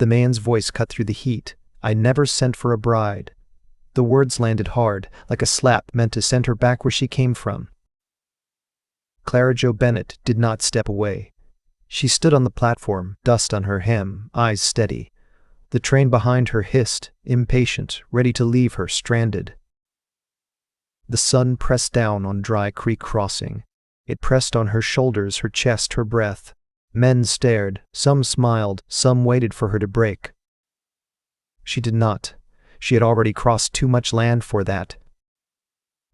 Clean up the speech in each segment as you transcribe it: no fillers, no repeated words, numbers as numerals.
The man's voice cut through the heat. "I never sent for a bride." The words landed hard, like a slap meant to send her back where she came from. Clara Jo Bennett did not step away. She stood on the platform, dust on her hem, eyes steady. The train behind her hissed, impatient, ready to leave her stranded. The sun pressed down on Dry Creek Crossing. It pressed on her shoulders, her chest, her breath. Men stared, some smiled, some waited for her to break. She did not. She had already crossed too much land for that.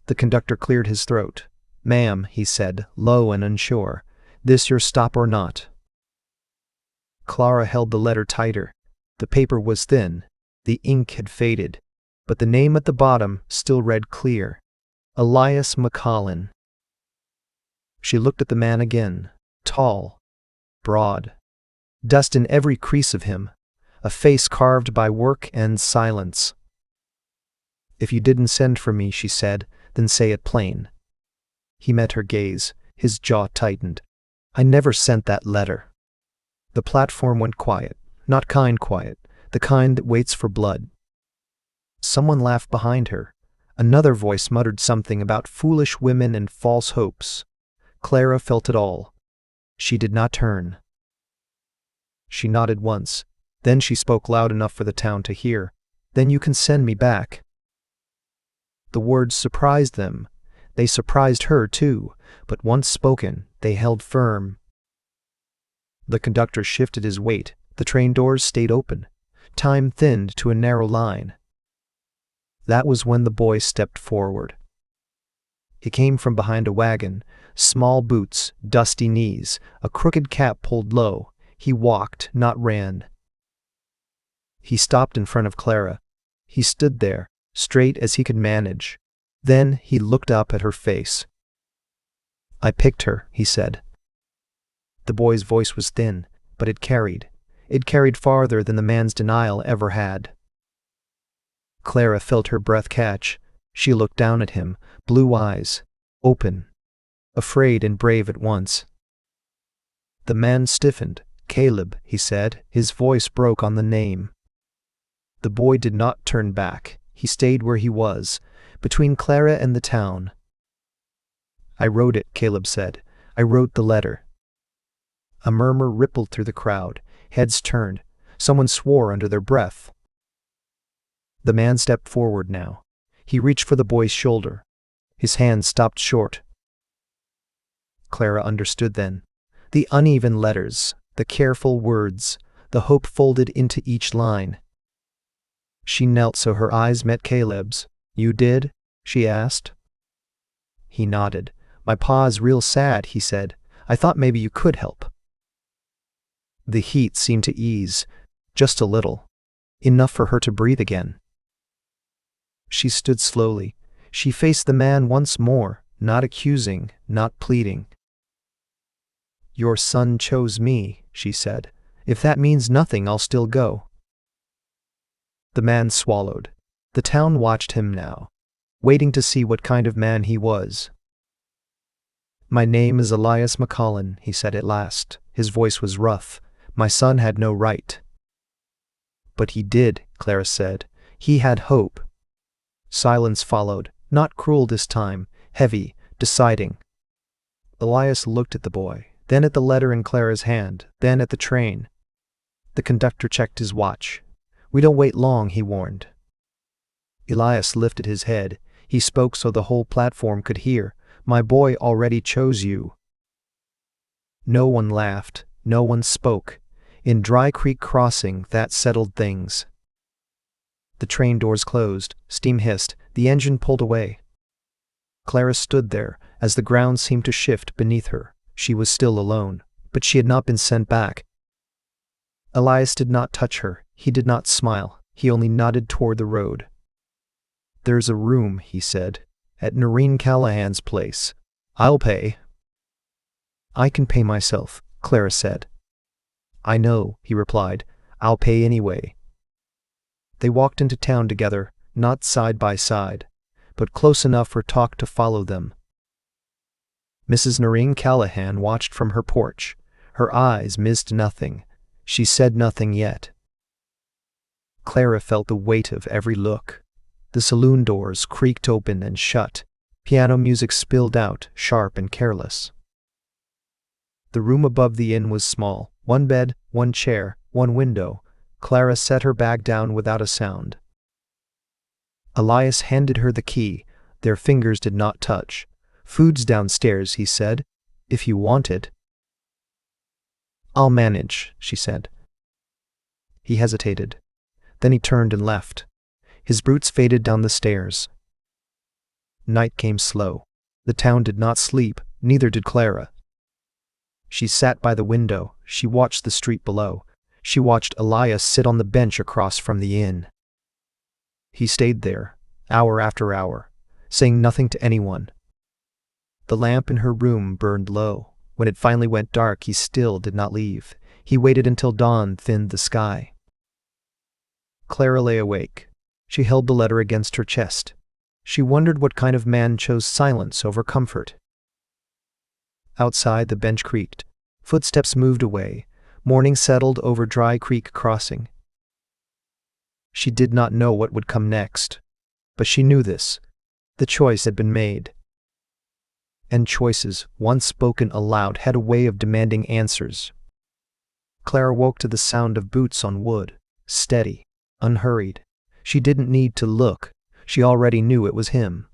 The conductor cleared his throat. "Ma'am," he said, low and unsure, "this your stop or not?" Clara held the letter tighter. The paper was thin. The ink had faded. But the name at the bottom still read clear. Elias McCollin. She looked at the man again. Tall. Broad. Dust in every crease of him. A face carved by work and silence. "If you didn't send for me," she said, "then say it plain." He met her gaze. His jaw tightened. "I never sent that letter." The platform went quiet. Not kind quiet. The kind that waits for blood. Someone laughed behind her. Another voice muttered something about foolish women and false hopes. Clara felt it all. She did not turn. She nodded once. Then she spoke loud enough for the town to hear. "Then you can send me back." The words surprised them. They surprised her too, but once spoken, they held firm. The conductor shifted his weight. The train doors stayed open. Time thinned to a narrow line. That was when the boy stepped forward. He came from behind a wagon, small boots, dusty knees, a crooked cap pulled low. He walked, not ran. He stopped in front of Clara. He stood there, straight as he could manage. Then he looked up at her face. "I picked her," he said. The boy's voice was thin, but it carried. It carried farther than the man's denial ever had. Clara felt her breath catch. She looked down at him, blue eyes, open, afraid and brave at once. The man stiffened. "Caleb," he said. His voice broke on the name. The boy did not turn back. He stayed where he was, between Clara and the town. "I wrote it," Caleb said. "I wrote the letter." A murmur rippled through the crowd. Heads turned. Someone swore under their breath. The man stepped forward now. He reached for the boy's shoulder. His hand stopped short. Clara understood then. The uneven letters, the careful words, the hope folded into each line. She knelt so her eyes met Caleb's. "You did?" she asked. He nodded. "My pa's real sad," he said. "I thought maybe you could help." The heat seemed to ease, just a little, enough for her to breathe again. She stood slowly. She faced the man once more, not accusing, not pleading. "Your son chose me," she said. "If that means nothing, I'll still go." The man swallowed. The town watched him now, waiting to see what kind of man he was. "My name is Elias McCollin," he said at last. His voice was rough. "My son had no right." "But he did," Clara said. "He had hope." Silence followed, not cruel this time, heavy, deciding. Elias looked at the boy, then at the letter in Clara's hand, then at the train. The conductor checked his watch. "We don't wait long," he warned. Elias lifted his head. He spoke so the whole platform could hear. "My boy already chose you." No one laughed. No one spoke. In Dry Creek Crossing, that settled things. The train doors closed. Steam hissed. The engine pulled away. Clara stood there, as the ground seemed to shift beneath her. She was still alone, but she had not been sent back. Elias did not touch her. He did not smile. He only nodded toward the road. "There's a room," he said, "at Noreen Callahan's place. I'll pay." "I can pay myself," Clara said. "I know," he replied. "I'll pay anyway." They walked into town together, not side by side, but close enough for talk to follow them. Mrs. Noreen Callahan watched from her porch. Her eyes missed nothing. She said nothing yet. Clara felt the weight of every look. The saloon doors creaked open and shut. Piano music spilled out, sharp and careless. The room above the inn was small. One bed, one chair, one window. Clara set her bag down without a sound. Elias handed her the key. Their fingers did not touch. "Food's downstairs," he said, "if you want it." "I'll manage," she said. He hesitated. Then he turned and left. His boots faded down the stairs. Night came slow. The town did not sleep, neither did Clara. She sat by the window. She watched the street below. She watched Elias sit on the bench across from the inn. He stayed there, hour after hour, saying nothing to anyone. The lamp in her room burned low. When it finally went dark, he still did not leave. He waited until dawn thinned the sky. Clara lay awake. She held the letter against her chest. She wondered what kind of man chose silence over comfort. Outside, the bench creaked. Footsteps moved away. Morning settled over Dry Creek Crossing. She did not know what would come next, but she knew this. The choice had been made. And choices, once spoken aloud, had a way of demanding answers. Clara woke to the sound of boots on wood, steady, unhurried. She didn't need to look. She already knew it was him.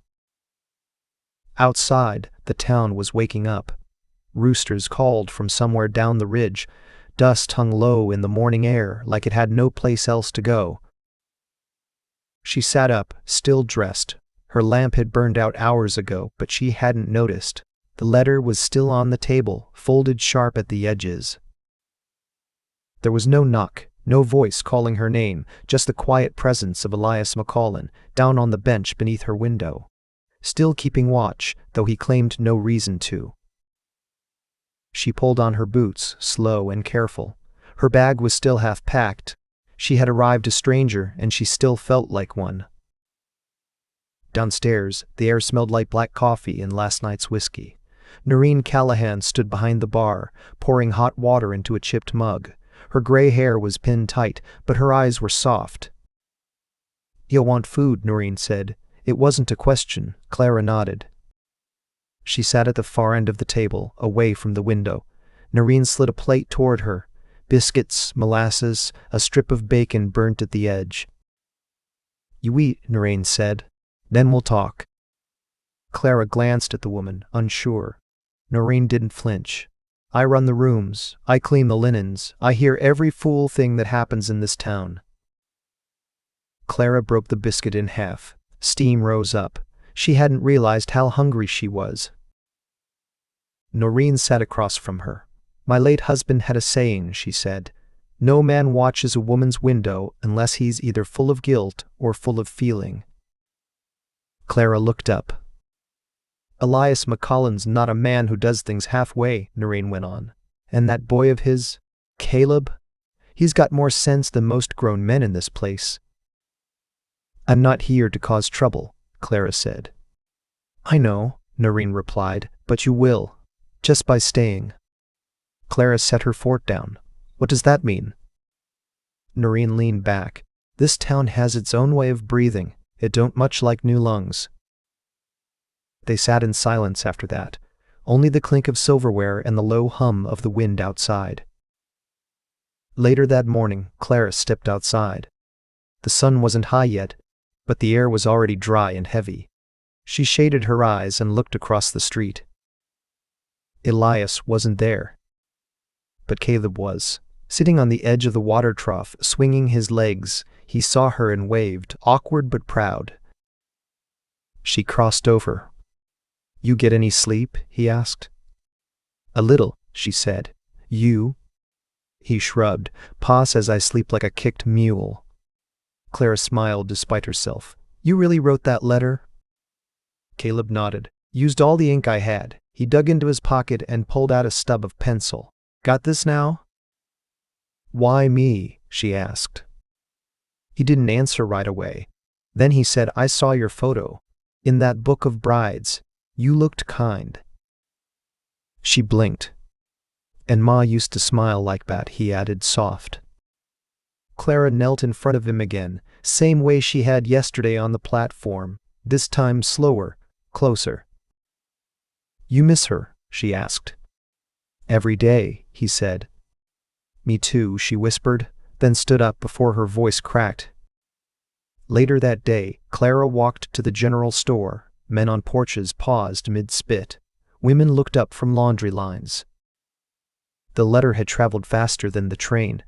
Outside, the town was waking up. Roosters called from somewhere down the ridge. Dust hung low in the morning air like it had no place else to go. She sat up, still dressed. Her lamp had burned out hours ago, but she hadn't noticed. The letter was still on the table, folded sharp at the edges. There was no knock, no voice calling her name, just the quiet presence of Elias McCollin, down on the bench beneath her window. Still keeping watch, though he claimed no reason to. She pulled on her boots, slow and careful. Her bag was still half packed. She had arrived a stranger, and she still felt like one. Downstairs, the air smelled like black coffee and last night's whiskey. Noreen Callahan stood behind the bar, pouring hot water into a chipped mug. Her gray hair was pinned tight, but her eyes were soft. "You'll want food," Noreen said. It wasn't a question. Clara nodded. She sat at the far end of the table, away from the window. Noreen slid a plate toward her. Biscuits, molasses, a strip of bacon burnt at the edge. "You eat," Noreen said. "Then we'll talk." Clara glanced at the woman, unsure. Noreen didn't flinch. "I run the rooms. I clean the linens. I hear every fool thing that happens in this town." Clara broke the biscuit in half. Steam rose up. She hadn't realized how hungry she was. Noreen sat across from her. "My late husband had a saying," she said. "No man watches a woman's window unless he's either full of guilt or full of feeling." Clara looked up. "Elias McCollin's not a man who does things halfway," Noreen went on. "And that boy of his, Caleb, he's got more sense than most grown men in this place." "I'm not here to cause trouble," Clara said. "I know," Noreen replied, "but you will, just by staying." Clara set her fork down. "What does that mean?" Noreen leaned back. "This town has its own way of breathing. It don't much like new lungs." They sat in silence after that, only the clink of silverware and the low hum of the wind outside. Later that morning, Clara stepped outside. The sun wasn't high yet, but the air was already dry and heavy. She shaded her eyes and looked across the street. Elias wasn't there. But Caleb was. Sitting on the edge of the water trough, swinging his legs, he saw her and waved, awkward but proud. She crossed over. "You get any sleep?" he asked. "A little," she said. "You?" He shrugged. "Pa says I sleep like a kicked mule." Clara smiled despite herself. "You really wrote that letter?" Caleb nodded. "Used all the ink I had." He dug into his pocket and pulled out a stub of pencil. "Got this now?" "Why me?" she asked. He didn't answer right away. Then he said, "I saw your photo. In that book of brides. You looked kind." She blinked. "And Ma used to smile like that," he added, soft. Clara knelt in front of him again, same way she had yesterday on the platform, this time slower, closer. "You miss her?" she asked. "Every day," he said. "Me too," she whispered, then stood up before her voice cracked. Later that day, Clara walked to the general store. Men on porches paused mid-spit. Women looked up from laundry lines. The letter had traveled faster than the train.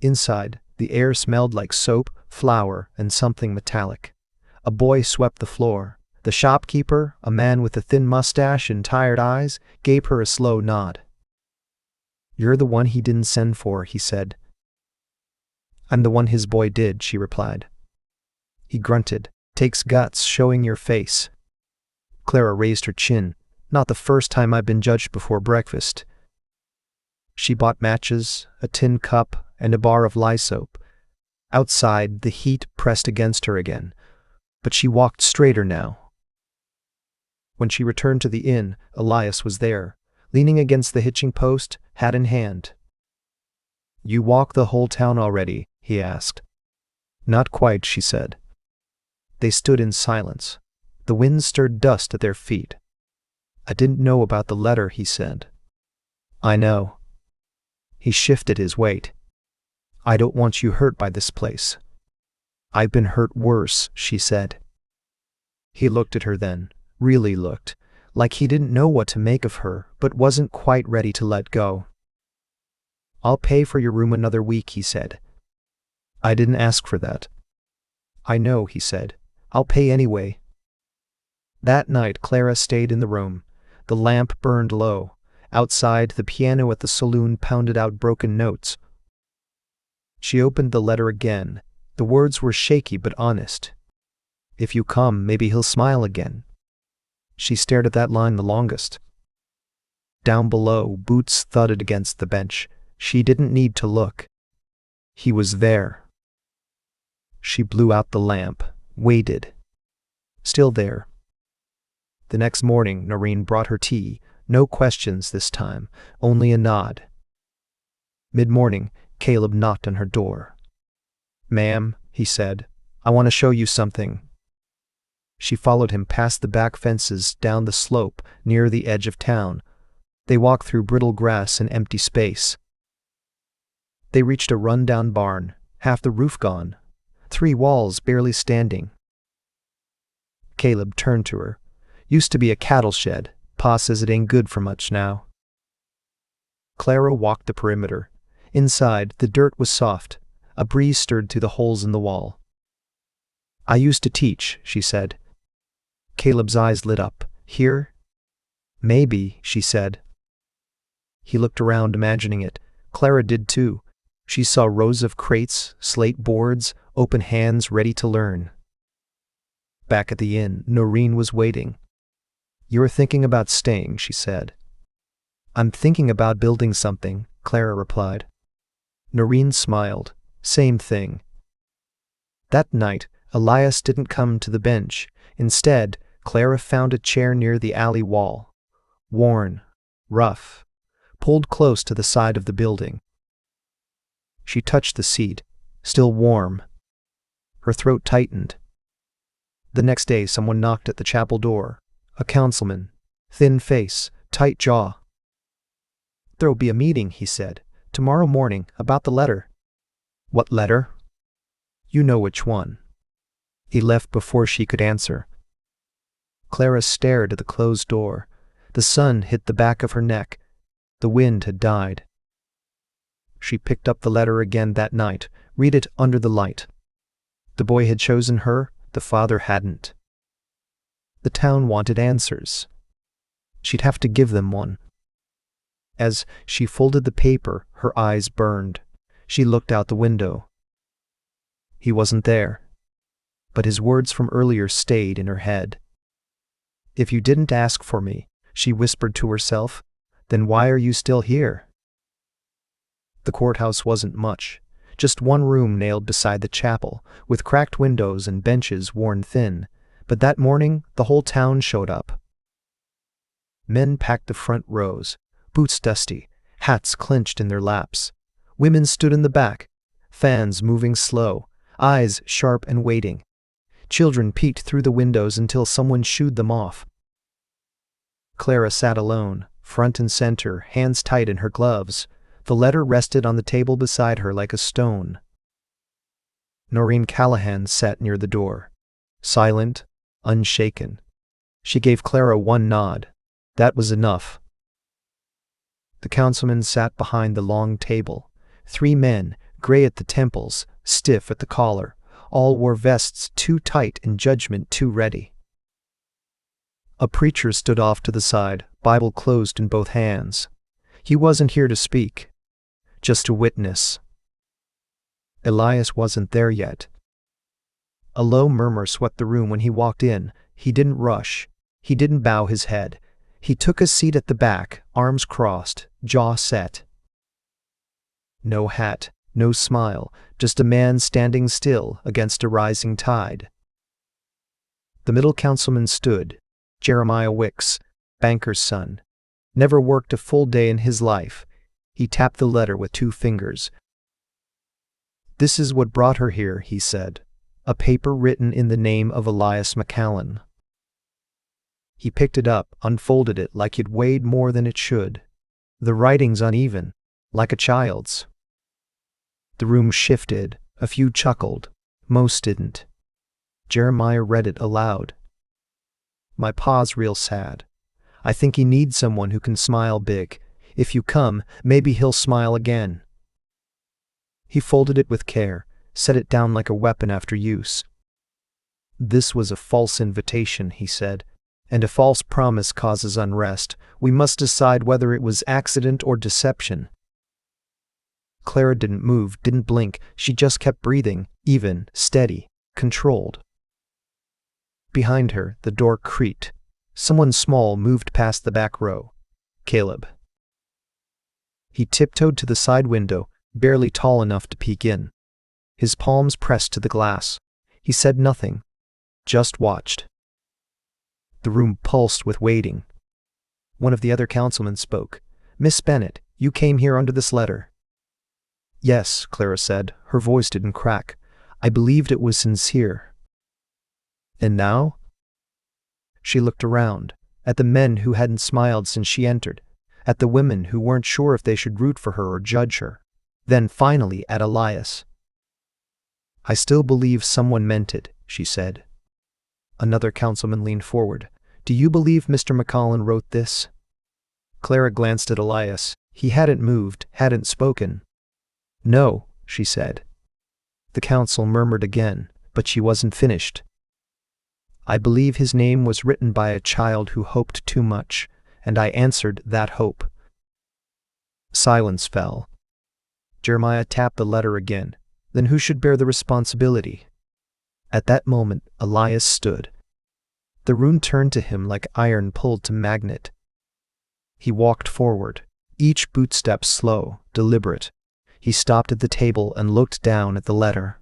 Inside, the air smelled like soap, flour, and something metallic. A boy swept the floor. The shopkeeper, a man with a thin mustache and tired eyes, gave her a slow nod. "You're the one he didn't send for," he said. "I'm the one his boy did," she replied. He grunted. "Takes guts showing your face." Clara raised her chin. "Not the first time I've been judged before breakfast." She bought matches, a tin cup, and a bar of lye soap. Outside, the heat pressed against her again, but she walked straighter now. When she returned to the inn, Elias was there, leaning against the hitching post, hat in hand. "You walk the whole town already?" he asked. "Not quite," she said. They stood in silence. The wind stirred dust at their feet. "I didn't know about the letter," he said. "I know." He shifted his weight. "I don't want you hurt by this place." "I've been hurt worse," she said. He looked at her then, really looked, like he didn't know what to make of her, but wasn't quite ready to let go. "I'll pay for your room another week," he said. "I didn't ask for that." "I know," he said. "I'll pay anyway." That night Clara stayed in the room. The lamp burned low. Outside, the piano at the saloon pounded out broken notes. She opened the letter again. The words were shaky but honest. "If you come, maybe he'll smile again." She stared at that line the longest. Down below, boots thudded against the bench. She didn't need to look. He was there. She blew out the lamp, waited. Still there. The next morning, Noreen brought her tea. No questions this time, only a nod. Mid-morning, Caleb knocked on her door. "Ma'am," he said, "I want to show you something." She followed him past the back fences, down the slope, near the edge of town. They walked through brittle grass and empty space. They reached a run-down barn, half the roof gone, 3 walls barely standing. Caleb turned to her. "Used to be a cattle shed. Pa says it ain't good for much now." Clara walked the perimeter. Inside, the dirt was soft. A breeze stirred through the holes in the wall. "I used to teach," she said. Caleb's eyes lit up. "Here?" "Maybe," she said. He looked around, imagining it. Clara did too. She saw rows of crates, slate boards, open hands ready to learn. Back at the inn, Noreen was waiting. "You're thinking about staying," she said. "I'm thinking about building something," Clara replied. Noreen smiled. "Same thing." That night, Elias didn't come to the bench. Instead, Clara found a chair near the alley wall. Worn, rough, pulled close to the side of the building. She touched the seat, still warm. Her throat tightened. The next day, someone knocked at the chapel door. A councilman, thin face, tight jaw. "There'll be a meeting," he said, "tomorrow morning, about the letter." "What letter?" "You know which one." He left before she could answer. Clara stared at the closed door. The sun hit the back of her neck. The wind had died. She picked up the letter again that night, read it under the light. The boy had chosen her, the father hadn't. The town wanted answers. She'd have to give them one. As she folded the paper, her eyes burned. She looked out the window. He wasn't there, but his words from earlier stayed in her head. "If you didn't ask for me," she whispered to herself, "then why are you still here?" The courthouse wasn't much, just one room nailed beside the chapel, with cracked windows and benches worn thin, but that morning the whole town showed up. Men packed the front rows, boots dusty, hats clenched in their laps. Women stood in the back, fans moving slow, eyes sharp and waiting. Children peeked through the windows until someone shooed them off. Clara sat alone, front and center, hands tight in her gloves. The letter rested on the table beside her like a stone. Noreen Callahan sat near the door, silent, unshaken. She gave Clara one nod. That was enough. The councilman sat behind the long table. 3 men, gray at the temples, stiff at the collar. All wore vests too tight and judgment too ready. A preacher stood off to the side, Bible closed in both hands. He wasn't here to speak, just to witness. Elias wasn't there yet. A low murmur swept the room when he walked in. He didn't rush. He didn't bow his head. He took a seat at the back, arms crossed, jaw set. No hat, no smile, just a man standing still against a rising tide. The middle councilman stood, Jeremiah Wicks, banker's son. Never worked a full day in his life. He tapped the letter with 2 fingers. "This is what brought her here," he said. A paper written in the name of Elias McCallan. He picked it up, unfolded it like it weighed more than it should. The writing's uneven, like a child's. The room shifted. A few chuckled. Most didn't. Jeremiah read it aloud. "My pa's real sad. I think he needs someone who can smile big. If you come, maybe he'll smile again." He folded it with care, set it down like a weapon after use. "This was a false invitation," he said, "and a false promise causes unrest. We must decide whether it was accident or deception." Clara didn't move, didn't blink. She just kept breathing, even, steady, controlled. Behind her, the door creaked. Someone small moved past the back row. Caleb. He tiptoed to the side window, barely tall enough to peek in. His palms pressed to the glass. He said nothing, just watched. The room pulsed with waiting. One of the other councilmen spoke. "Miss Bennett, you came here under this letter." "Yes," Clara said. Her voice didn't crack. "I believed it was sincere." "And now?" She looked around, at the men who hadn't smiled since she entered, at the women who weren't sure if they should root for her or judge her, then finally at Elias. "I still believe someone meant it," she said. Another councilman leaned forward. "Do you believe Mr. McCallan wrote this?" Clara glanced at Elias. He hadn't moved, hadn't spoken. "No," she said. The council murmured again, but she wasn't finished. "I believe his name was written by a child who hoped too much, and I answered that hope." Silence fell. Jeremiah tapped the letter again. Then who should bear the responsibility? At that moment, Elias stood. The room turned to him like iron pulled to magnet. He walked forward, each bootstep slow, deliberate. He stopped at the table and looked down at the letter.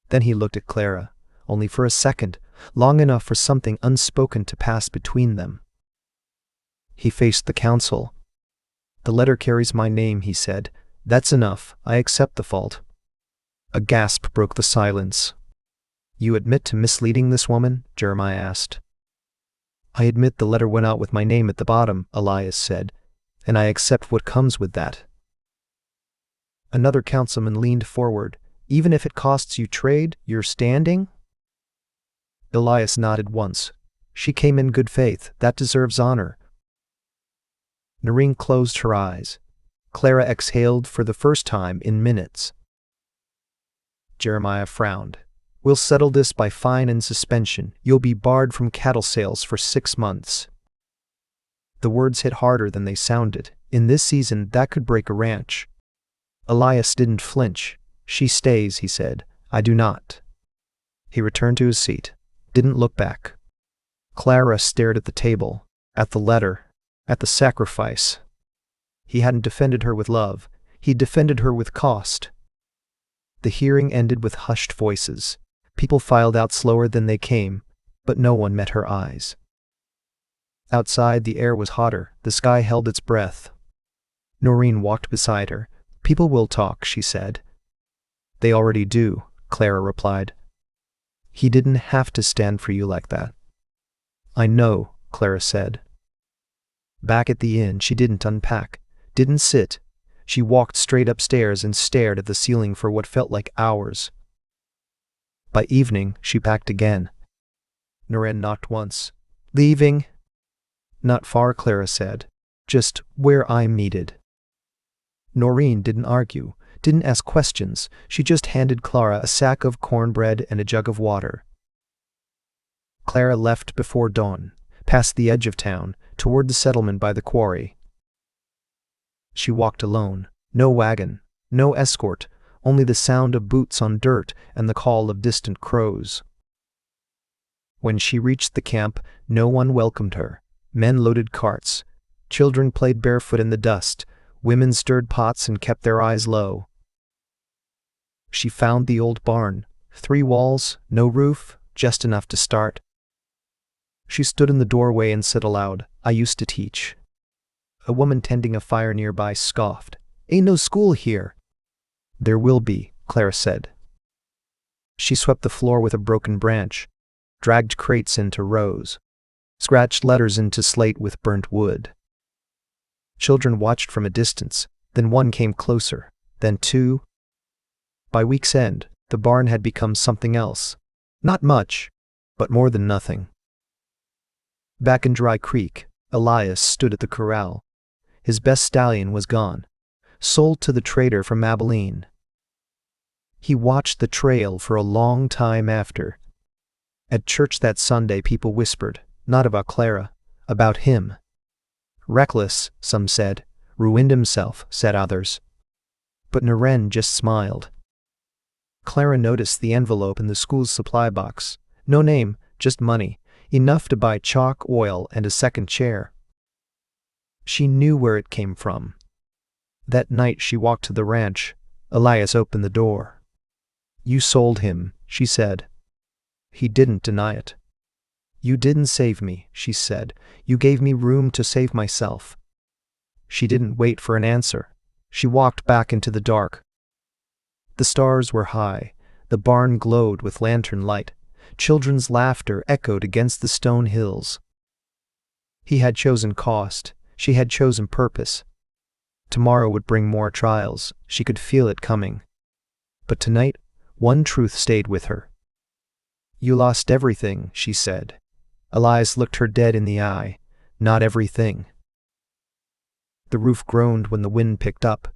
Then he looked at Clara, only for a second, long enough for something unspoken to pass between them. He faced the council. "The letter carries my name," he said. "That's enough. I accept the fault." A gasp broke the silence. "You admit to misleading this woman?" Jeremiah asked. "I admit the letter went out with my name at the bottom," Elias said, "and I accept what comes with that." Another councilman leaned forward. "Even if it costs you trade, you're standing?" Elias nodded once. "She came in good faith. That deserves honor." Noreen closed her eyes. Clara exhaled for the first time in minutes. Jeremiah frowned. "We'll settle this by fine and suspension. You'll be barred from cattle sales for 6 months." The words hit harder than they sounded. In this season, that could break a ranch. Elias didn't flinch. "She stays," he said. "I do not." He returned to his seat. Didn't look back. Clara stared at the table, at the letter, at the sacrifice. He hadn't defended her with love. He defended her with cost. The hearing ended with hushed voices. People filed out slower than they came, but no one met her eyes. Outside, the air was hotter. The sky held its breath. Noreen walked beside her. "People will talk," she said. They already do, Clara replied. He didn't have to stand for you like that. I know, Clara said. Back at the inn, she didn't unpack, didn't sit. She walked straight upstairs and stared at the ceiling for what felt like hours. By evening, she packed again. Naren knocked once. Leaving? Not far, Clara said. Just where I'm needed. Noreen didn't argue, didn't ask questions. She just handed Clara a sack of cornbread and a jug of water. Clara left before dawn, past the edge of town, toward the settlement by the quarry. She walked alone. No wagon, no escort, only the sound of boots on dirt and the call of distant crows. When she reached the camp, no one welcomed her. Men loaded carts. Children played barefoot in the dust. Women stirred pots and kept their eyes low. She found the old barn. 3 walls, no roof, just enough to start. She stood in the doorway and said aloud, I used to teach. A woman tending a fire nearby scoffed. Ain't no school here. There will be, Clara said. She swept the floor with a broken branch, dragged crates into rows, scratched letters into slate with burnt wood. Children watched from a distance, then one came closer, then 2. By week's end, the barn had become something else. Not much, but more than nothing. Back in Dry Creek, Elias stood at the corral. His best stallion was gone, sold to the trader from Abilene. He watched the trail for a long time after. At church that Sunday, people whispered, not about Clara, about him. Reckless, some said. Ruined himself, said others. But Naren just smiled. Clara noticed the envelope in the school's supply box. No name, just money, enough to buy chalk, oil, and a second chair. She knew where it came from. That night she walked to the ranch. Elias opened the door. You sold him, she said. He didn't deny it. You didn't save me, she said. You gave me room to save myself. She didn't wait for an answer. She walked back into the dark. The stars were high. The barn glowed with lantern light. Children's laughter echoed against the stone hills. He had chosen cost. She had chosen purpose. Tomorrow would bring more trials. She could feel it coming. But tonight, one truth stayed with her. You lost everything, she said. Elias looked her dead in the eye. Not everything. The roof groaned when the wind picked up.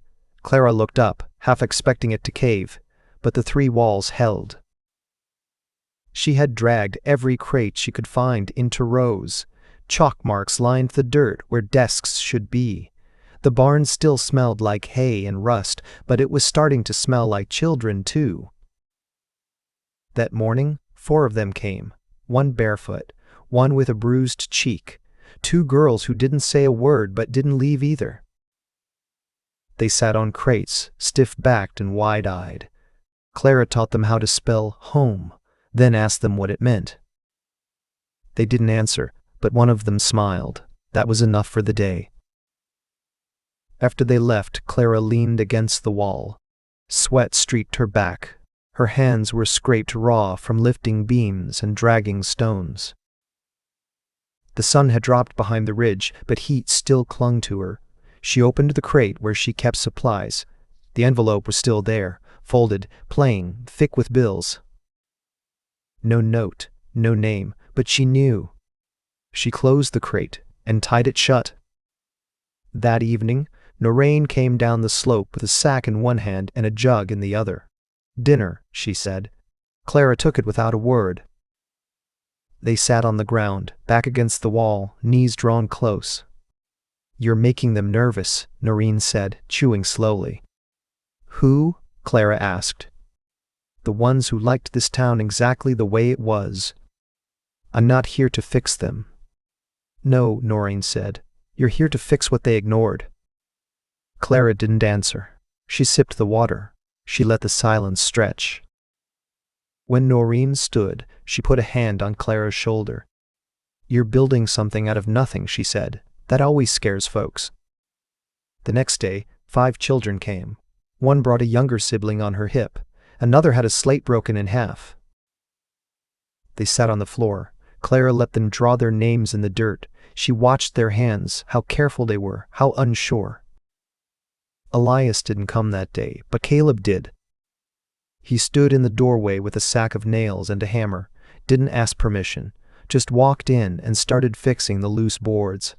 Clara looked up, half expecting it to cave, but the 3 walls held. She had dragged every crate she could find into rows. Chalk marks lined the dirt where desks should be. The barn still smelled like hay and rust, but it was starting to smell like children too. That morning, 4 of them came, one barefoot, one with a bruised cheek, 2 girls who didn't say a word but didn't leave either. They sat on crates, stiff-backed and wide-eyed. Clara taught them how to spell home, then asked them what it meant. They didn't answer, but one of them smiled. That was enough for the day. After they left, Clara leaned against the wall. Sweat streaked her back. Her hands were scraped raw from lifting beams and dragging stones. The sun had dropped behind the ridge, but heat still clung to her. She opened the crate where she kept supplies. The envelope was still there, folded, plain, thick with bills. No note, no name, but she knew. She closed the crate and tied it shut. That evening, Noreen came down the slope with a sack in one hand and a jug in the other. Dinner, she said. Clara took it without a word. They sat on the ground, back against the wall, knees drawn close. You're making them nervous, Noreen said, chewing slowly. Who? Clara asked. The ones who liked this town exactly the way it was. I'm not here to fix them. No, Noreen said. You're here to fix what they ignored. Clara didn't answer. She sipped the water. She let the silence stretch. When Noreen stood, she put a hand on Clara's shoulder. You're building something out of nothing, she said. That always scares folks. The next day, 5 children came. One brought a younger sibling on her hip. Another had a slate broken in half. They sat on the floor. Clara let them draw their names in the dirt. She watched their hands, how careful they were, how unsure. Elias didn't come that day, but Caleb did. He stood in the doorway with a sack of nails and a hammer, didn't ask permission, just walked in and started fixing the loose boards.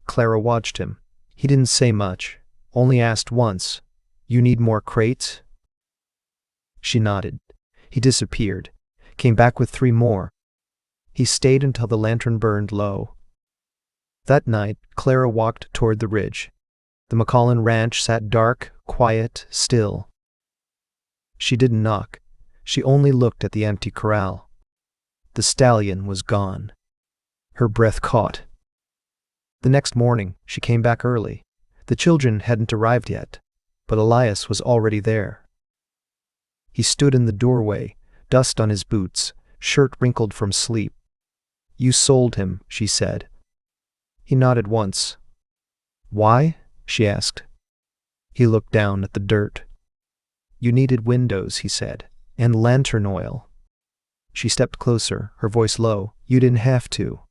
Clara watched him. He didn't say much, only asked once, "You need more crates?" She nodded. He disappeared, came back with 3 more. He stayed until the lantern burned low. That night, Clara walked toward the ridge. The McCollin ranch sat dark, quiet, still. She didn't knock. She only looked at the empty corral. The stallion was gone. Her breath caught. The next morning, she came back early. The children hadn't arrived yet, but Elias was already there. He stood in the doorway, dust on his boots, shirt wrinkled from sleep. "You sold him," she said. He nodded once. "Why?" she asked. He looked down at the dirt. "You needed windows," he said, "and lantern oil." She stepped closer, her voice low. "You didn't have to."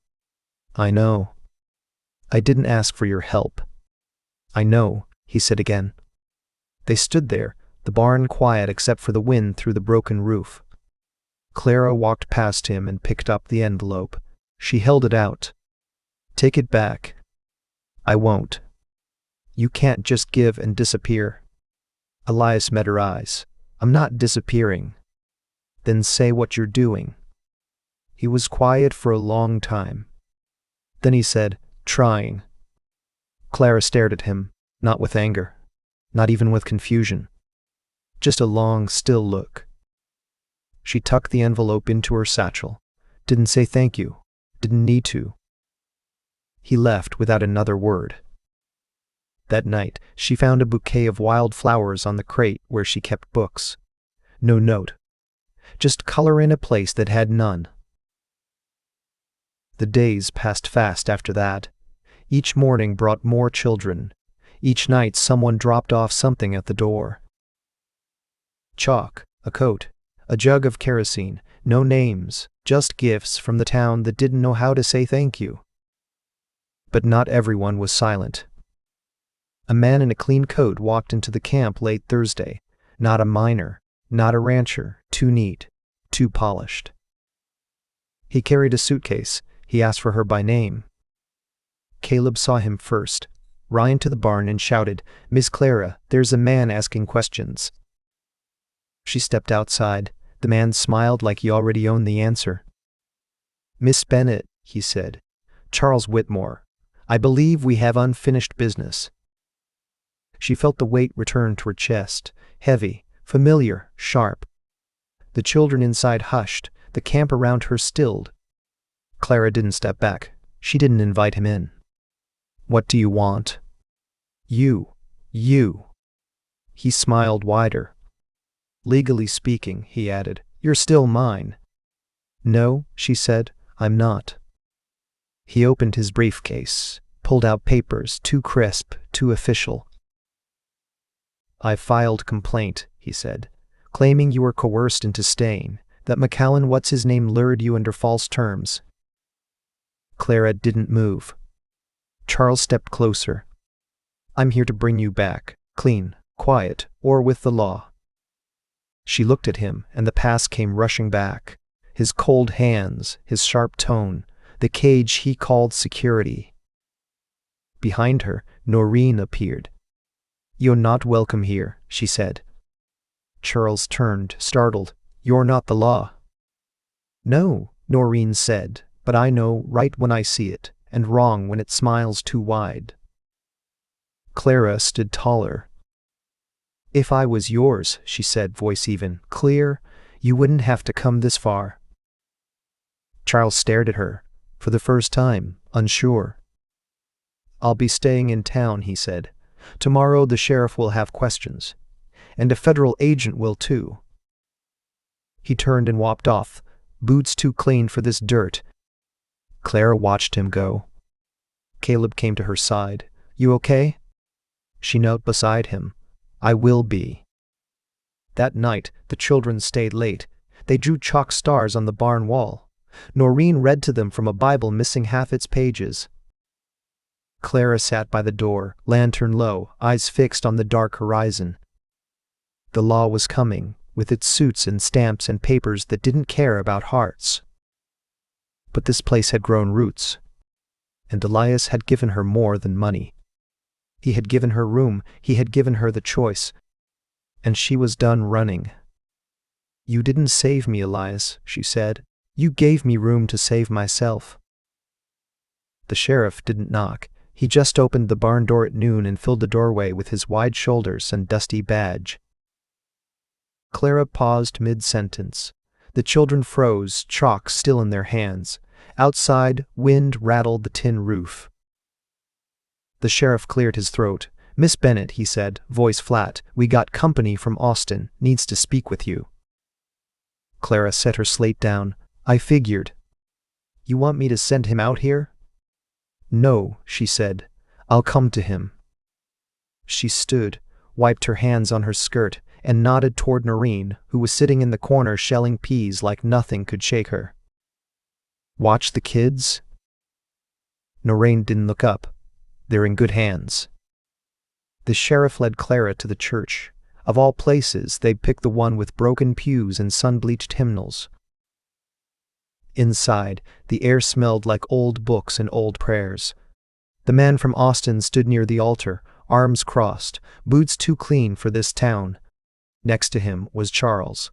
"I know. I didn't ask for your help." "I know," he said again. They stood there, the barn quiet except for the wind through the broken roof. Clara walked past him and picked up the envelope. She held it out. "Take it back." "I won't." "You can't just give and disappear." Elias met her eyes. "I'm not disappearing." "Then say what you're doing." He was quiet for a long time. Then he said, "Trying." Clara stared at him, not with anger, not even with confusion. Just a long, still look. She tucked the envelope into her satchel. Didn't say thank you. Didn't need to. He left without another word. That night, she found a bouquet of wild flowers on the crate where she kept books. No note. Just color in a place that had none. The days passed fast after that. Each morning brought more children. Each night someone dropped off something at the door. Chalk, a coat, a jug of kerosene, no names, just gifts from the town that didn't know how to say thank you. But not everyone was silent. A man in a clean coat walked into the camp late Thursday. Not a miner, not a rancher, too neat, too polished. He carried a suitcase. He asked for her by name. Caleb saw him first, ran to the barn and shouted, "Miss Clara, there's a man asking questions." She stepped outside. The man smiled like he already owned the answer. "Miss Bennett," he said. "Charles Whitmore. I believe we have unfinished business." She felt the weight return to her chest, heavy, familiar, sharp. The children inside hushed, the camp around her stilled. Clara didn't step back. She didn't invite him in. "What do you want?" You. He smiled wider. "Legally speaking," he added, "you're still mine." "No," she said, "I'm not." He opened his briefcase, pulled out papers, too crisp, too official. "I filed complaint," he said, "claiming you were coerced into staying, that McCallum what's-his-name lured you under false terms." Clara didn't move. Charles stepped closer. "I'm here to bring you back, clean, quiet, or with the law." She looked at him, and the past came rushing back. His cold hands, his sharp tone, the cage he called security. Behind her, Noreen appeared. "You're not welcome here," she said. Charles turned, startled. "You're not the law." "No," Noreen said, "but I know right when I see it, and wrong when it smiles too wide." Clara stood taller. "If I was yours," she said, voice even, clear, "you wouldn't have to come this far." Charles stared at her, for the first time, unsure. "I'll be staying in town," he said. "Tomorrow the sheriff will have questions. And a federal agent will too." He turned and walked off, boots too clean for this dirt. Clara watched him go. Caleb came to her side. "You okay?" She knelt beside him. "I will be." That night, the children stayed late. They drew chalk stars on the barn wall. Noreen read to them from a Bible missing half its pages. Clara sat by the door, lantern low, eyes fixed on the dark horizon. The law was coming, with its suits and stamps and papers that didn't care about hearts. But this place had grown roots. And Elias had given her more than money. He had given her room, he had given her the choice. And she was done running. "You didn't save me, Elias," she said. "You gave me room to save myself." The sheriff didn't knock. He just opened the barn door at noon and filled the doorway with his wide shoulders and dusty badge. Clara paused mid-sentence. The children froze, chalk still in their hands. Outside, wind rattled the tin roof. The sheriff cleared his throat. "Miss Bennett," he said, voice flat, "we got company from Austin, needs to speak with you." Clara set her slate down. "I figured." "You want me to send him out here?" "No," she said. "I'll come to him." She stood, wiped her hands on her skirt, and nodded toward Noreen, who was sitting in the corner shelling peas like nothing could shake her. "Watch the kids?" Noreen didn't look up. "They're in good hands." The sheriff led Clara to the church. Of all places, they'd picked the one with broken pews and sun-bleached hymnals. Inside, the air smelled like old books and old prayers. The man from Austin stood near the altar, arms crossed, boots too clean for this town. Next to him was Charles.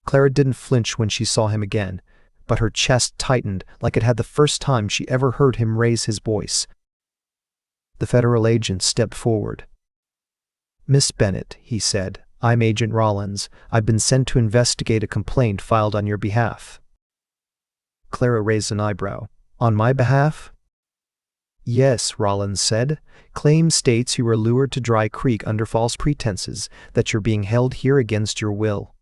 Clara didn't flinch when she saw him again, but her chest tightened like it had the first time she ever heard him raise his voice. The federal agent stepped forward. "Miss Bennett," he said, "I'm Agent Rollins. I've been sent to investigate a complaint filed on your behalf." Clara raised an eyebrow. "On my behalf?" "Yes," Rollins said. "Claim states you were lured to Dry Creek under false pretenses, that you're being held here against your will."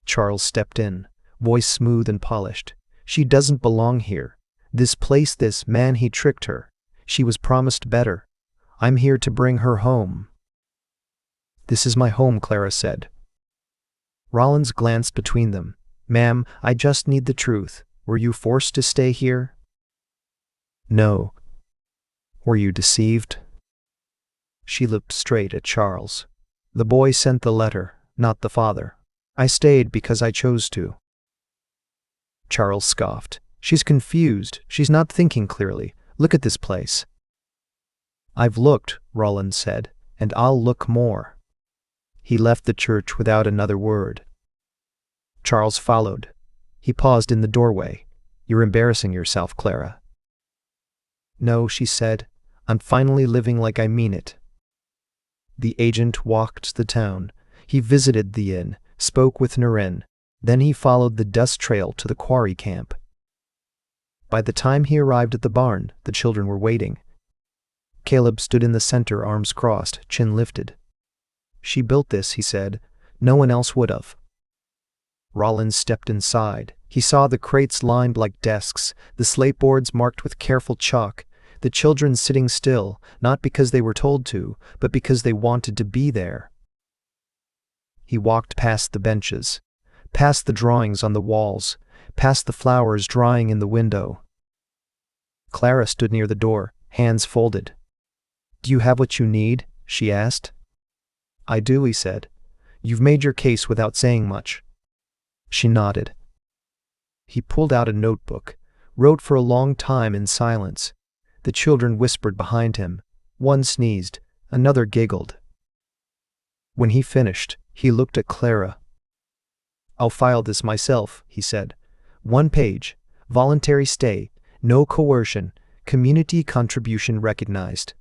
Charles stepped in, voice smooth and polished. "She doesn't belong here. This place, this man, he tricked her. She was promised better. I'm here to bring her home." "This is my home," Clara said. Rollins glanced between them. "Ma'am, I just need the truth. Were you forced to stay here?" "No." "Were you deceived?" She looked straight at Charles. "The boy sent the letter, not the father. I stayed because I chose to." Charles scoffed. "She's confused. She's not thinking clearly. Look at this place." "I've looked," Rollins said, "and I'll look more." He left the church without another word. Charles followed. He paused in the doorway. "You're embarrassing yourself, Clara." "No," she said. "I'm finally living like I mean it." The agent walked the town. He visited the inn, spoke with Noreen. Then he followed the dust trail to the quarry camp. By the time he arrived at the barn, the children were waiting. Caleb stood in the center, arms crossed, chin lifted. "She built this," he said. "No one else would have." Rollins stepped inside. He saw the crates lined like desks, the slate boards marked with careful chalk, the children sitting still, not because they were told to, but because they wanted to be there. He walked past the benches, past the drawings on the walls, past the flowers drying in the window. Clara stood near the door, hands folded. "Do you have what you need?" she asked. "I do," he said. "You've made your case without saying much." She nodded. He pulled out a notebook, wrote for a long time in silence. The children whispered behind him. One sneezed, another giggled. When he finished, he looked at Clara. "I'll file this myself," he said. "One page, voluntary stay, no coercion, community contribution recognized."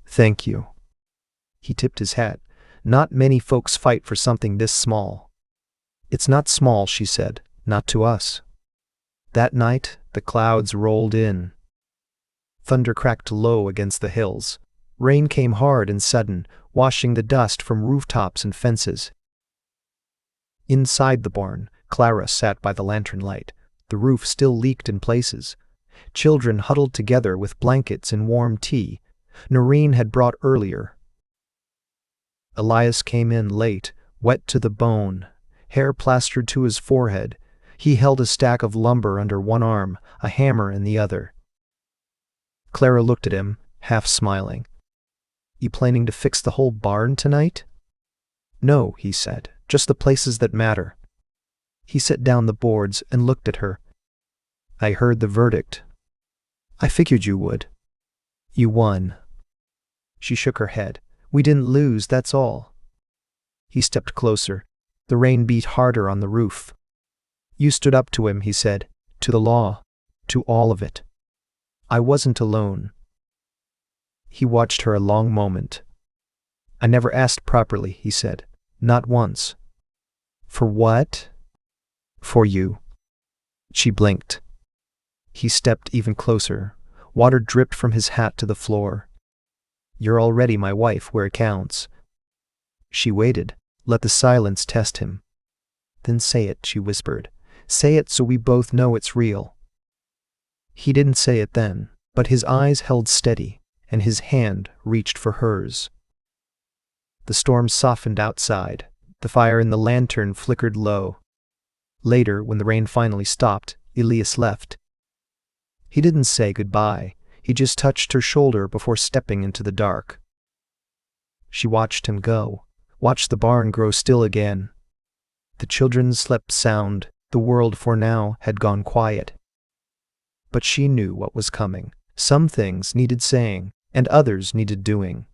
"Thank you." He tipped his hat. "Not many folks fight for something this small." "It's not small," she said. "Not to us." That night, the clouds rolled in. Thunder cracked low against the hills. Rain came hard and sudden, washing the dust from rooftops and fences. Inside the barn, Clara sat by the lantern light. The roof still leaked in places. Children huddled together with blankets and warm tea. Noreen had brought earlier. Elias came in late, wet to the bone, hair plastered to his forehead. He held a stack of lumber under one arm, a hammer in the other. Clara looked at him, half smiling. "You planning to fix the whole barn tonight?" "No," he said, "just the places that matter." He set down the boards and looked at her. "I heard the verdict." "I figured you would." "You won." She shook her head. "We didn't lose, that's all." He stepped closer. The rain beat harder on the roof. "You stood up to him," he said, "to the law, to all of it. I wasn't alone." He watched her a long moment. "I never asked properly," he said. "Not once." "For what?" "For you." She blinked. He stepped even closer. Water dripped from his hat to the floor. "You're already my wife where it counts." She waited. Let the silence test him. "Then say it," she whispered. "Say it so we both know it's real." He didn't say it then, but his eyes held steady, and his hand reached for hers. The storm softened outside. The fire in the lantern flickered low. Later, when the rain finally stopped, Elias left. He didn't say goodbye. He just touched her shoulder before stepping into the dark. She watched him go, watched the barn grow still again. The children slept sound. The world, for now, had gone quiet. But she knew what was coming. Some things needed saying, and others needed doing.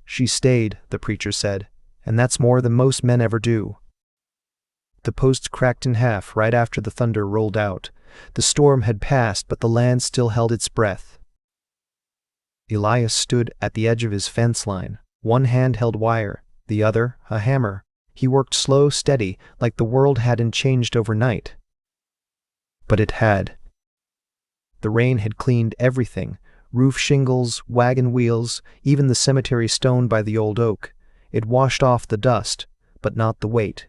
"She stayed," the preacher said, "and that's more than most men ever do." The post cracked in half right after the thunder rolled out. The storm had passed, but the land still held its breath. Elias stood at the edge of his fence line. One hand held wire, the other a hammer. He worked slow, steady, like the world hadn't changed overnight. But it had. The rain had cleaned everything: roof shingles, wagon wheels, even the cemetery stone by the old oak. It washed off the dust, but not the weight.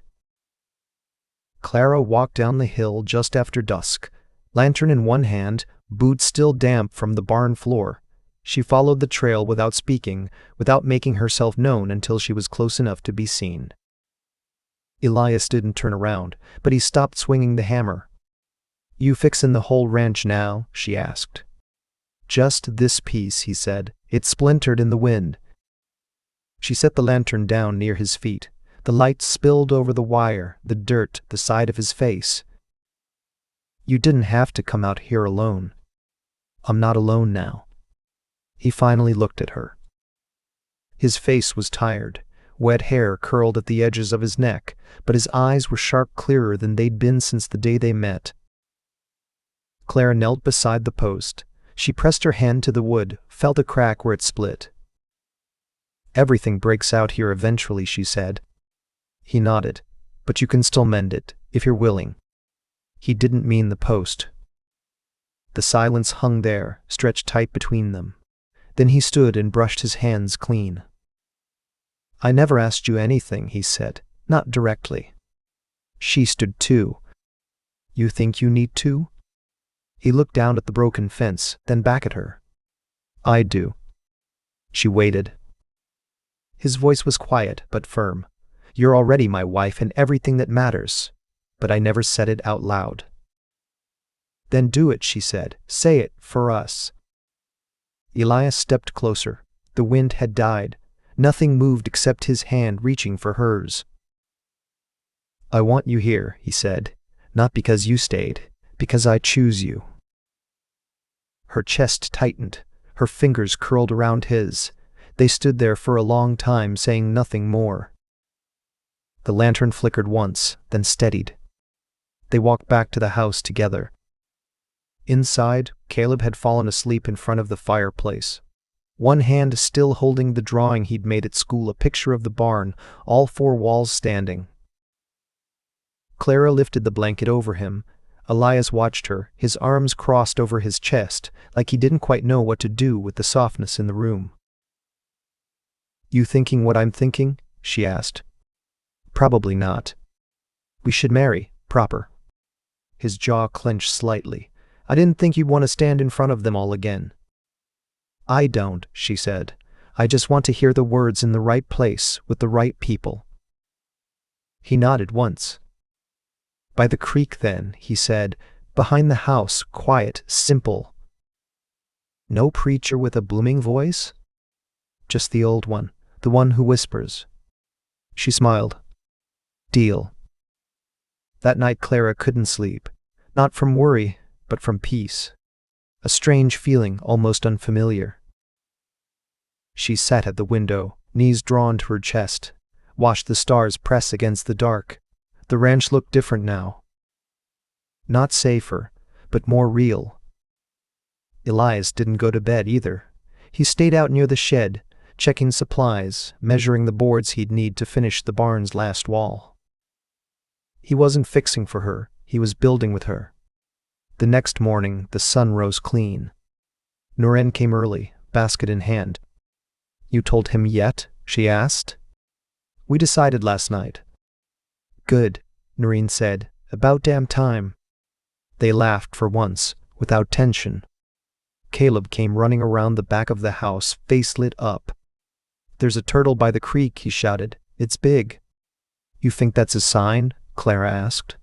Clara walked down the hill just after dusk, lantern in one hand, boots still damp from the barn floor. She followed the trail without speaking, without making herself known until she was close enough to be seen. Elias didn't turn around, but he stopped swinging the hammer. "You fixin' the whole ranch now?" she asked. "Just this piece," he said. "It splintered in the wind." She set the lantern down near his feet. The light spilled over the wire, the dirt, the side of his face. "You didn't have to come out here alone." "I'm not alone now." He finally looked at her. His face was tired. Wet hair curled at the edges of his neck, but his eyes were sharp, clearer than they'd been since the day they met. Clara knelt beside the post. She pressed her hand to the wood, felt a crack where it split. "Everything breaks out here eventually," she said. He nodded. "But you can still mend it, if you're willing." He didn't mean the post. The silence hung there, stretched tight between them. Then he stood and brushed his hands clean. "I never asked you anything," he said. "Not directly." She stood too. "You think you need to?" He looked down at the broken fence, then back at her. "I do." She waited. His voice was quiet but firm. "You're already my wife and everything that matters." But I never said it out loud. "Then do it," she said. "Say it, for us." Elias stepped closer. The wind had died. Nothing moved except his hand reaching for hers. "I want you here," he said. "Not because you stayed, because I choose you." Her chest tightened. Her fingers curled around his. They stood there for a long time, saying nothing more. The lantern flickered once, then steadied. They walked back to the house together. Inside, Caleb had fallen asleep in front of the fireplace. One hand still holding the drawing he'd made at school, a picture of the barn, all four walls standing. Clara lifted the blanket over him. Elias watched her, his arms crossed over his chest, like he didn't quite know what to do with the softness in the room. "You thinking what I'm thinking?" she asked. "Probably not." "We should marry, proper." His jaw clenched slightly. "I didn't think you'd want to stand in front of them all again." "I don't," she said. I just want to hear the words in the right place with the right people." He nodded once. "By the creek then," he said, "behind the house, quiet, simple." "No preacher with a booming voice?" "Just the old one, the one who whispers." She smiled. "Deal." That night Clara couldn't sleep, not from worry, but from peace. A strange feeling, almost unfamiliar. She sat at the window, knees drawn to her chest, watched the stars press against the dark. The ranch looked different now. Not safer, but more real. Elias didn't go to bed either. He stayed out near the shed, checking supplies, measuring the boards he'd need to finish the barn's last wall. He wasn't fixing for her, he was building with her. The next morning, the sun rose clean. Noreen came early, basket in hand. "You told him yet?" she asked. "We decided last night." "Good," Noreen said. "About damn time." They laughed for once, without tension. Caleb came running around the back of the house, face lit up. "There's a turtle by the creek," he shouted. "It's big." "You think that's a sign?" Clara asked.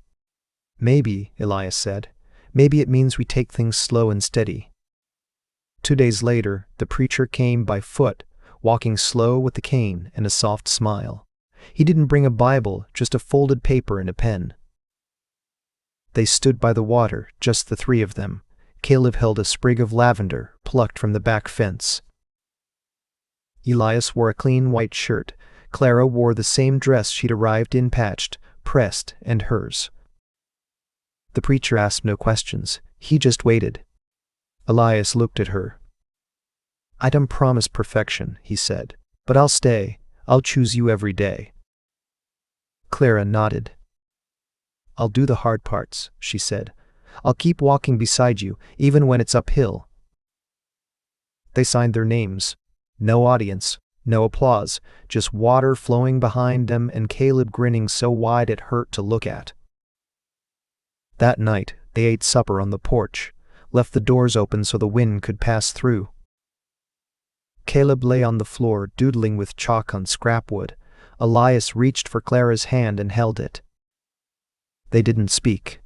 "Maybe," Elias said. "Maybe it means we take things slow and steady." 2 days later, the preacher came by foot, walking slow with a cane and a soft smile. He didn't bring a Bible, just a folded paper and a pen. They stood by the water, just the three of them. Caleb held a sprig of lavender, plucked from the back fence. Elias wore a clean white shirt. Clara wore the same dress she'd arrived in, patched, pressed, and hers. The preacher asked no questions. He just waited. Elias looked at her. "I don't promise perfection," he said, "but I'll stay. I'll choose you every day." Clara nodded. "I'll do the hard parts," she said. "I'll keep walking beside you, even when it's uphill." They signed their names. No audience, no applause, just water flowing behind them and Caleb grinning so wide it hurt to look at. That night, they ate supper on the porch, left the doors open so the wind could pass through. Caleb lay on the floor, doodling with chalk on scrap wood. Elias reached for Clara's hand and held it. They didn't speak.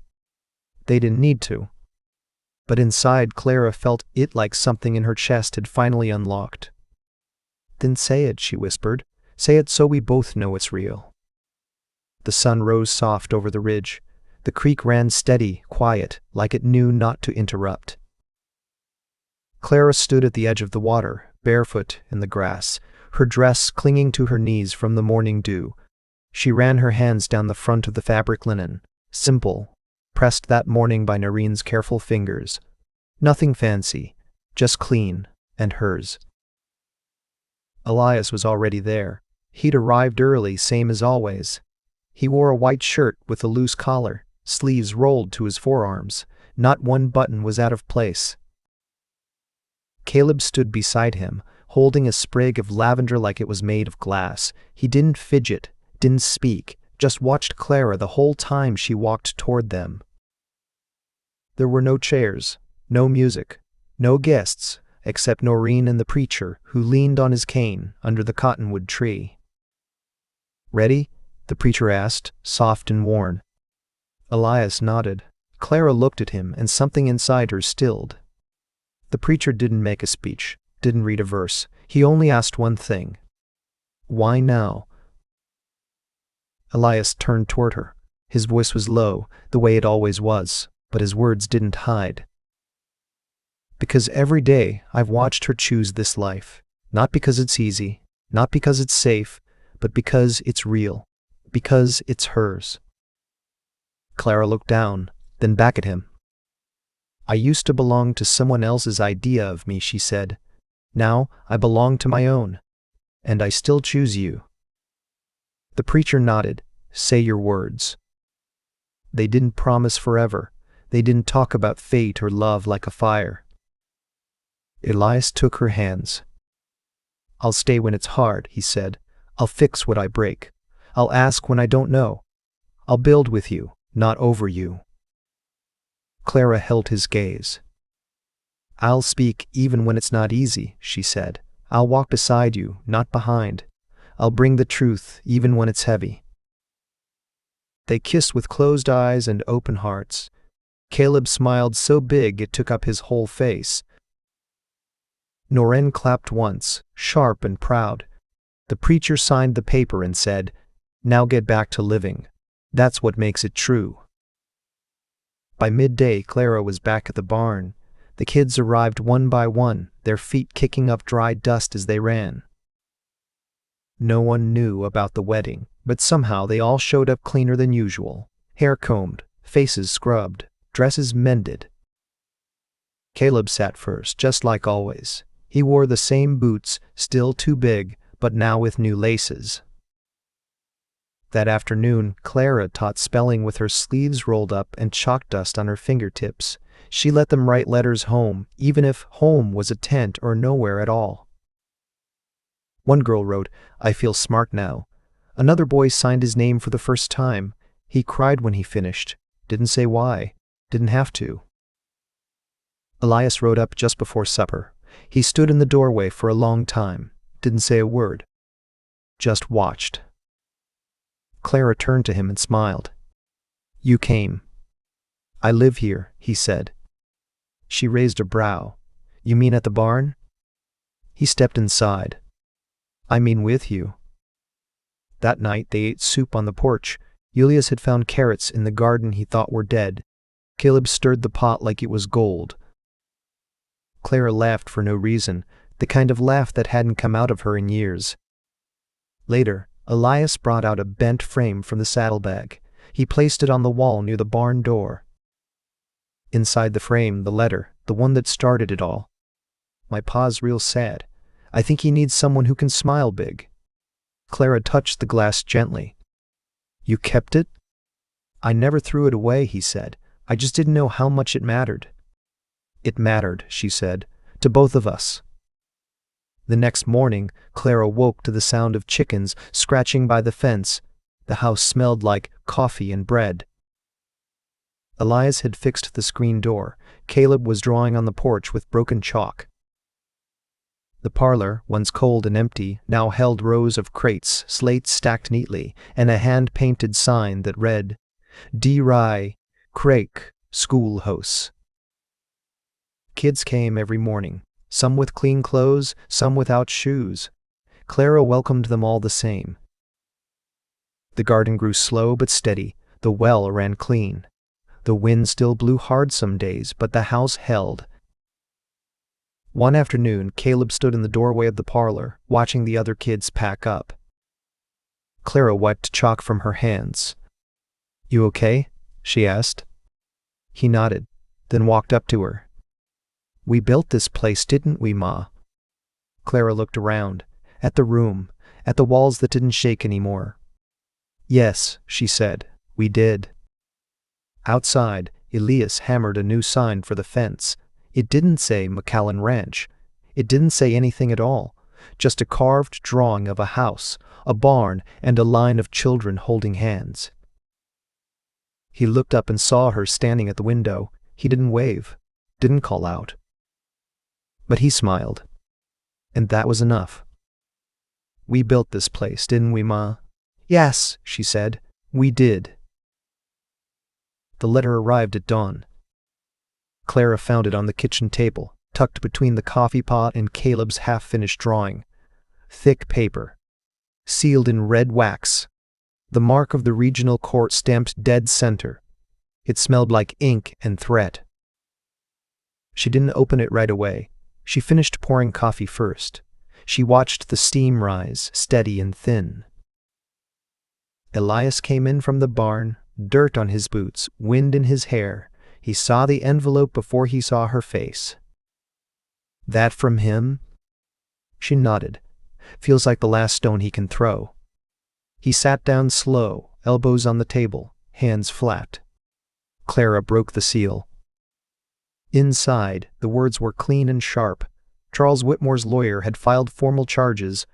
They didn't need to. But inside, Clara felt it like something in her chest had finally unlocked. "Then say it," she whispered. "Say it so we both know it's real." The sun rose soft over the ridge. The creek ran steady, quiet, like it knew not to interrupt. Clara stood at the edge of the water, barefoot in the grass, her dress clinging to her knees from the morning dew. She ran her hands down the front of the fabric linen, simple, pressed that morning by Noreen's careful fingers. Nothing fancy, just clean, and hers. Elias was already there. He'd arrived early, same as always. He wore a white shirt with a loose collar, sleeves rolled to his forearms. Not one button was out of place. Caleb stood beside him, holding a sprig of lavender like it was made of glass. He didn't fidget, didn't speak, just watched Clara the whole time she walked toward them. There were no chairs, no music, no guests, except Noreen and the preacher, who leaned on his cane under the cottonwood tree. "Ready?" the preacher asked, soft and worn. Elias nodded. Clara looked at him, and something inside her stilled. The preacher didn't make a speech, didn't read a verse. He only asked one thing. "Why now?" Elias turned toward her. His voice was low, the way it always was, but his words didn't hide. "Because every day I've watched her choose this life. Not because it's easy, not because it's safe, but because it's real. Because it's hers." Clara looked down, then back at him. "I used to belong to someone else's idea of me," she said. "Now I belong to my own. And I still choose you." The preacher nodded. "Say your words." They didn't promise forever. They didn't talk about fate or love like a fire. Elias took her hands. "I'll stay when it's hard," he said. "I'll fix what I break. I'll ask when I don't know. I'll build with you, not over you." Clara held his gaze. "I'll speak even when it's not easy," she said. I'll walk beside you, not behind. I'll bring the truth, even when it's heavy. They kissed with closed eyes and open hearts. Caleb smiled so big it took up his whole face. Noren clapped once, sharp and proud. The preacher signed the paper and said, "Now get back to living. That's what makes it true." By midday, Clara was back at the barn. The kids arrived one by one, their feet kicking up dry dust as they ran. No one knew about the wedding, but somehow they all showed up cleaner than usual. Hair combed, faces scrubbed, dresses mended. Caleb sat first, just like always. He wore the same boots, still too big, but now with new laces. That afternoon, Clara taught spelling with her sleeves rolled up and chalk dust on her fingertips. She let them write letters home, even if home was a tent or nowhere at all. One girl wrote, "I feel smart now." Another boy signed his name for the first time. He cried when he finished. Didn't say why. Didn't have to. Elias rode up just before supper. He stood in the doorway for a long time. Didn't say a word. Just watched. Clara turned to him and smiled. "You came." "I live here," he said. She raised a brow. "You mean at the barn?" He stepped inside. "I mean with you." That night they ate soup on the porch. Julius had found carrots in the garden he thought were dead. Caleb stirred the pot like it was gold. Clara laughed for no reason, the kind of laugh that hadn't come out of her in years. Later, Elias brought out a bent frame from the saddlebag. He placed it on the wall near the barn door. Inside the frame, the letter, the one that started it all. "My pa's real sad. I think he needs someone who can smile big." Clara touched the glass gently. "You kept it?" "I never threw it away," he said. "I just didn't know how much it mattered." "It mattered," she said, "to both of us." The next morning, Clara woke to the sound of chickens scratching by the fence. The house smelled like coffee and bread. Elias had fixed the screen door. Caleb was drawing on the porch with broken chalk. The parlor, once cold and empty, now held rows of crates, slates stacked neatly, and a hand-painted sign that read, "D. Rye, Crake, Schoolhouse." Kids came every morning, some with clean clothes, some without shoes. Clara welcomed them all the same. The garden grew slow but steady. The well ran clean. The wind still blew hard some days, but the house held. One afternoon, Caleb stood in the doorway of the parlor, watching the other kids pack up. Clara wiped chalk from her hands. "You okay?" she asked. He nodded, then walked up to her. "We built this place, didn't we, Ma?" Clara looked around, at the room, at the walls that didn't shake anymore. "Yes," she said, "we did." Outside, Elias hammered a new sign for the fence. It didn't say McAllen Ranch. It didn't say anything at all, just a carved drawing of a house, a barn, and a line of children holding hands. He looked up and saw her standing at the window. He didn't wave, didn't call out. But he smiled. And that was enough. "We built this place, didn't we, Ma?" "Yes," she said. "We did." The letter arrived at dawn. Clara found it on the kitchen table, tucked between the coffee pot and Caleb's half-finished drawing. Thick paper. Sealed in red wax. The mark of the regional court stamped dead center. It smelled like ink and threat. She didn't open it right away. She finished pouring coffee first. She watched the steam rise, steady and thin. Elias came in from the barn, dirt on his boots, wind in his hair. He saw the envelope before he saw her face. "That from him?" She nodded. "Feels like the last stone he can throw." He sat down slow, elbows on the table, hands flat. Clara broke the seal. Inside, the words were clean and sharp. Charles Whitmore's lawyer had filed formal charges,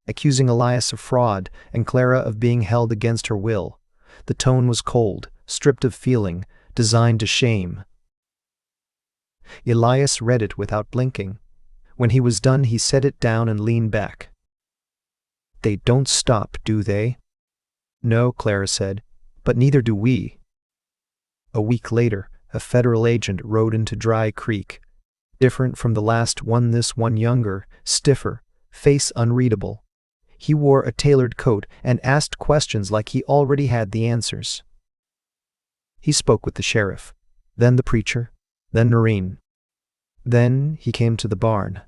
accusing Elias of fraud and Clara of being held against her will. The tone was cold, stripped of feeling, designed to shame. Elias read it without blinking. When he was done, he set it down and leaned back. "They don't stop, do they?" "No," Clara said, "but neither do we." A week later, a federal agent rode into Dry Creek. Different from the last one, this one younger, stiffer, face unreadable. He wore a tailored coat and asked questions like he already had the answers. He spoke with the sheriff, then the preacher, then Noreen. Then he came to the barn.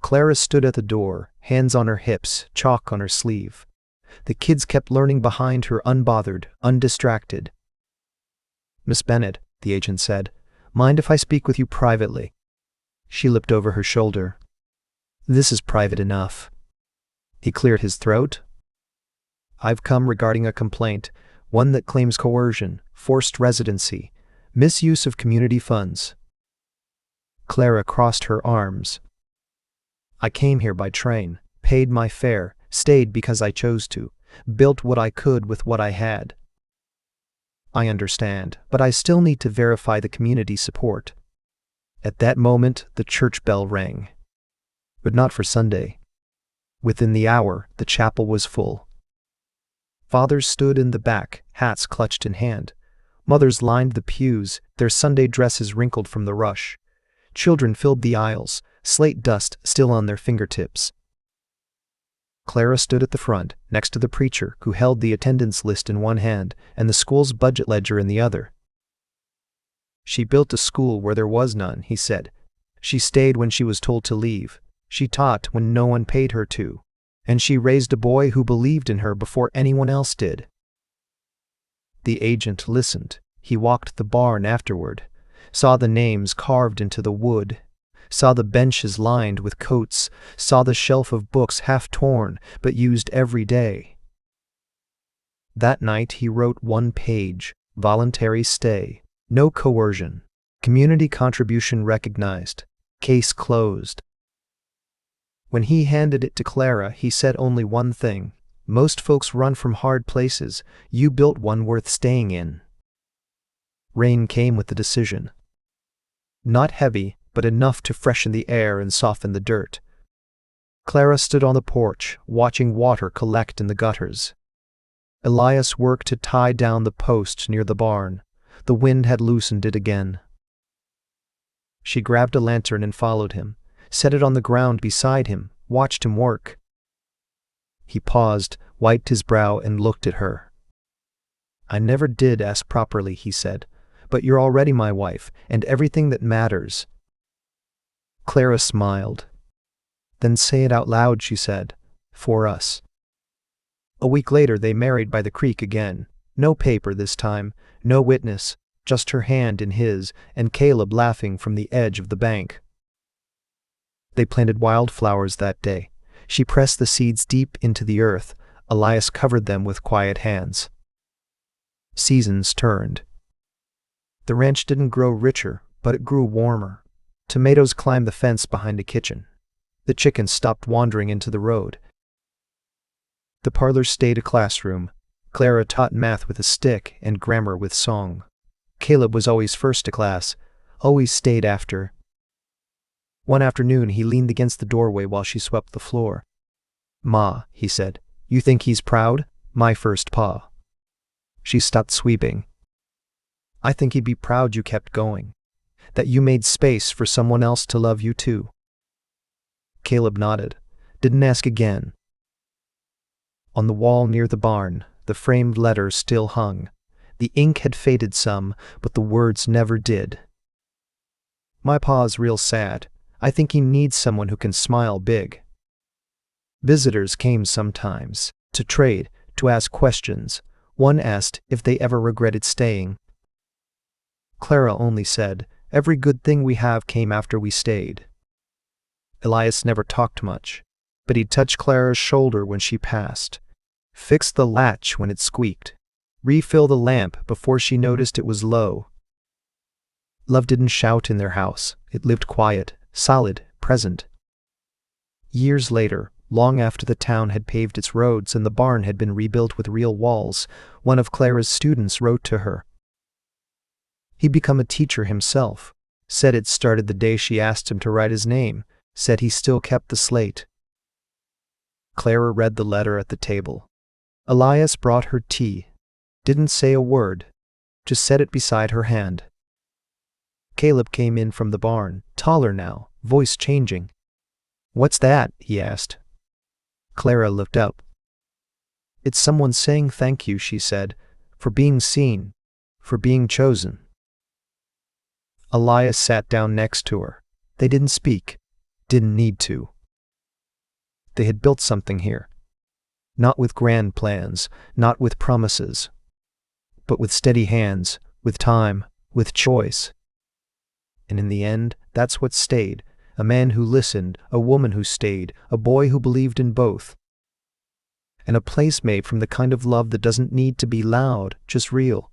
Clara stood at the door, hands on her hips, chalk on her sleeve. The kids kept learning behind her, unbothered, undistracted. "Miss Bennett," the agent said, "mind if I speak with you privately?" She looked over her shoulder. "This is private enough." He cleared his throat. "I've come regarding a complaint, one that claims coercion, forced residency, misuse of community funds." Clara crossed her arms. "I came here by train, paid my fare, stayed because I chose to, built what I could with what I had." "I understand, but I still need to verify the community support." At that moment, the church bell rang. But not for Sunday. Within the hour, the chapel was full. Fathers stood in the back, hats clutched in hand. Mothers lined the pews, their Sunday dresses wrinkled from the rush. Children filled the aisles, slate dust still on their fingertips. Clara stood at the front, next to the preacher, who held the attendance list in one hand and the school's budget ledger in the other. "She built a school where there was none," he said. "She stayed when she was told to leave. She taught when no one paid her to. And she raised a boy who believed in her before anyone else did." The agent listened. He walked the barn afterward, saw the names carved into the wood, saw the benches lined with coats, saw the shelf of books half torn but used every day. That night he wrote one page, voluntary stay, no coercion, community contribution recognized, case closed. When he handed it to Clara, he said only one thing: "Most folks run from hard places. You built one worth staying in." Rain came with the decision. Not heavy, but enough to freshen the air and soften the dirt. Clara stood on the porch, watching water collect in the gutters. Elias worked to tie down the post near the barn. The wind had loosened it again. She grabbed a lantern and followed him, set it on the ground beside him, watched him work. He paused, wiped his brow, and looked at her. "I never did ask properly," he said, "but you're already my wife, and everything that matters." Clara smiled. "Then say it out loud," she said, "for us." A week later they married by the creek again. No paper this time, no witness, just her hand in his, and Caleb laughing from the edge of the bank. They planted wildflowers that day. She pressed the seeds deep into the earth. Elias covered them with quiet hands. Seasons turned. The ranch didn't grow richer, but it grew warmer. Tomatoes climbed the fence behind the kitchen. The chickens stopped wandering into the road. The parlor stayed a classroom. Clara taught math with a stick and grammar with song. Caleb was always first to class, always stayed after. One afternoon he leaned against the doorway while she swept the floor. "Ma," he said, "you think he's proud? My first pa." She stopped sweeping. "I think he'd be proud you kept going, that you made space for someone else to love you too." Caleb nodded, didn't ask again. On the wall near the barn, the framed letter still hung. The ink had faded some, but the words never did. "My pa's real sad. I think he needs someone who can smile big." Visitors came sometimes, to trade, to ask questions. One asked if they ever regretted staying. Clara only said, "Every good thing we have came after we stayed." Elias never talked much, but he'd touch Clara's shoulder when she passed, fix the latch when it squeaked, refill the lamp before she noticed it was low. Love didn't shout in their house. It lived quiet, solid, present. Years later, long after the town had paved its roads and the barn had been rebuilt with real walls, one of Clara's students wrote to her. He'd become a teacher himself, said it started the day she asked him to write his name, said he still kept the slate. Clara read the letter at the table. Elias brought her tea. Didn't say a word, just set it beside her hand. Caleb came in from the barn, taller now, voice changing. "What's that?" he asked. Clara looked up. "It's someone saying thank you," she said, "for being seen, for being chosen." Elias sat down next to her. They didn't speak, didn't need to. They had built something here. Not with grand plans, not with promises, but with steady hands, with time, with choice. And in the end, that's what stayed. A man who listened, a woman who stayed, a boy who believed in both. And a place made from the kind of love that doesn't need to be loud, just real.